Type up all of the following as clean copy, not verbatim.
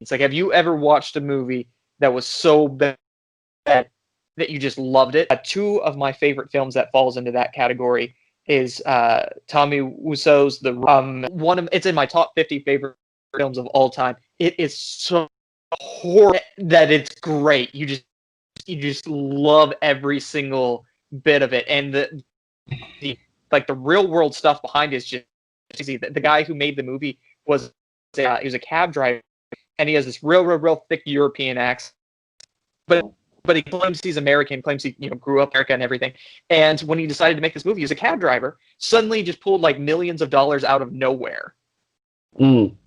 It's like, have you ever watched a movie that was so bad that you just loved it? Two of my favorite films that falls into that category is Tommy Wiseau's it's in my top 50 favorite films of all time. It is so horrible that it's great. You just love every single bit of it, and the like the real world stuff behind it is just crazy. The guy who made the movie was he was a cab driver, and he has this real thick European accent, but he claims he's American, claims he grew up in America and everything. And when he decided to make this movie, he was a cab driver. Suddenly, just pulled like millions of dollars out of nowhere. Fund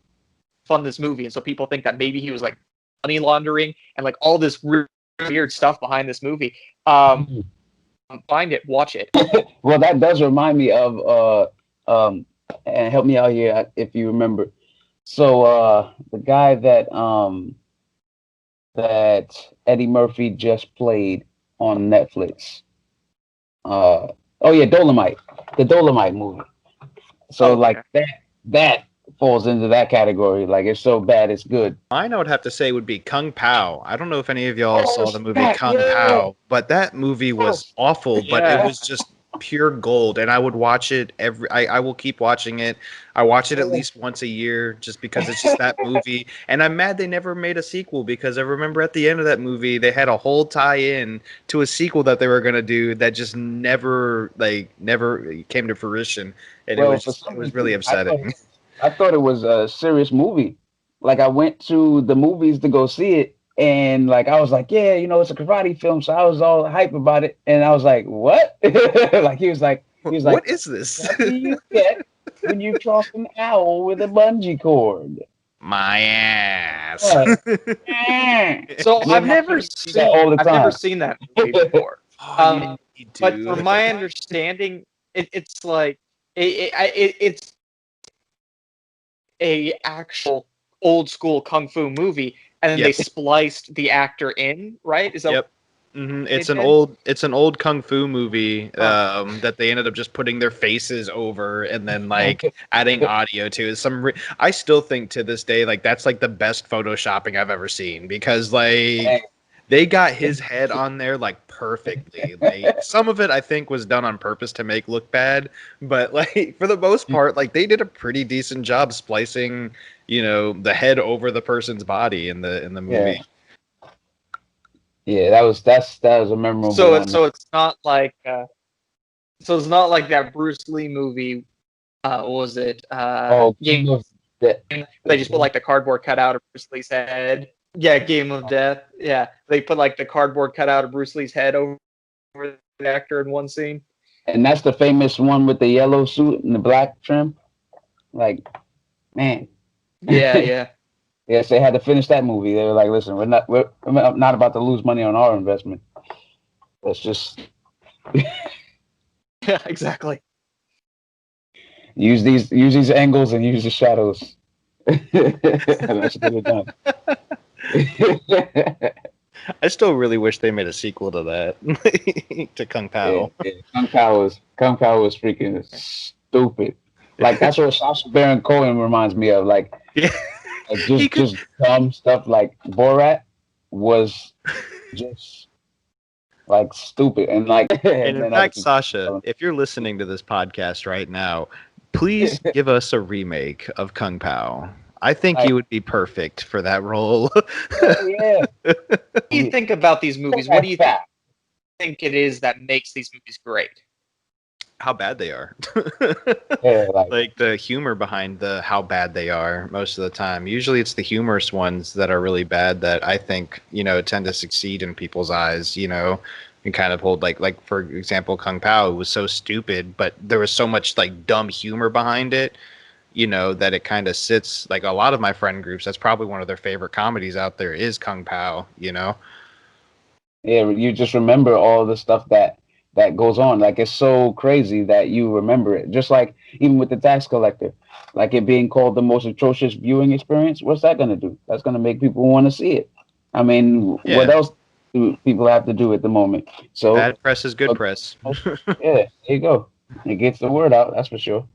this movie, and so people think that maybe he was like money laundering and like all this weird stuff behind this movie. Find it, watch it. Well, that does remind me of and help me out here if you remember. So the guy that Eddie Murphy just played on Netflix. Dolomite, the Dolomite movie. So like that falls into that category. Like, it's so bad it's good. Mine, I would have to say, would be Kung Pao. I don't know if any of y'all saw the movie Kung Pao, but that movie was awful, but it was just pure gold, and I would watch it I will keep watching it. I watch it at least once a year just because it's just that movie, and I'm mad they never made a sequel, because I remember at the end of that movie they had a whole tie-in to a sequel that they were going to do that just never came to fruition, and it was really upsetting. I thought it was a serious movie. Like, I went to the movies to go see it, and like I was like, yeah, it's a karate film, so I was all hype about it, and I was like, what? Like he was like, what is this? What do you get when you cross an owl with a bungee cord? My ass. So I've never seen that movie before. But from my understanding, it's like it's a actual old school kung fu movie, and then they spliced the actor in, right? Is that? Yep. Mm-hmm. It's an old kung fu movie that they ended up just putting their faces over and then like adding audio to it. I still think to this day like that's like the best photoshopping I've ever seen, because like they got his head on there like perfectly. Like some of it I think was done on purpose to make look bad, but like for the most part like they did a pretty decent job splicing the head over the person's body in the movie. Yeah, that was a memorable. So it's not like that Bruce Lee movie. What was it? Game of Death. They just put like the cardboard cutout of Bruce Lee's head. Yeah, Game of Death. Yeah, they put like the cardboard cutout of Bruce Lee's head over the actor in one scene. And that's the famous one with the yellow suit and the black trim. Like, man. Yeah. Yes, they had to finish that movie. They were like, "Listen, we're not about to lose money on our investment. Let's just yeah, exactly. Use these angles and use the shadows." That's what they've done. I still really wish they made a sequel to that to Kung Pao. Yeah. Kung Pao was freaking stupid. Like that's what Sacha Baron Cohen reminds me of. Like, just dumb stuff. Like Borat was just like stupid and like. And in fact, Sasha, if you're listening to this podcast right now, please give us a remake of Kung Pao. I think you would be perfect for that role. Yeah. What do you think about these movies? What do you think it is that makes these movies great? How bad they are. Yeah, like the humor behind how bad they are most of the time. Usually it's the humorous ones that are really bad that I think, tend to succeed in people's eyes, and kind of hold like for example, Kung Pao was so stupid, but there was so much like dumb humor behind it, that it kind of sits like a lot of my friend groups. That's probably one of their favorite comedies out there is Kung Pao, Yeah, you just remember all the stuff that goes on. Like, it's so crazy that you remember it. Just like even with the Tax Collector, like it being called the most atrocious viewing experience. What's that going to do? That's going to make people want to see it. I mean, what else do people have to do at the moment? So bad press is good press. Yeah, there you go. It gets the word out. That's for sure.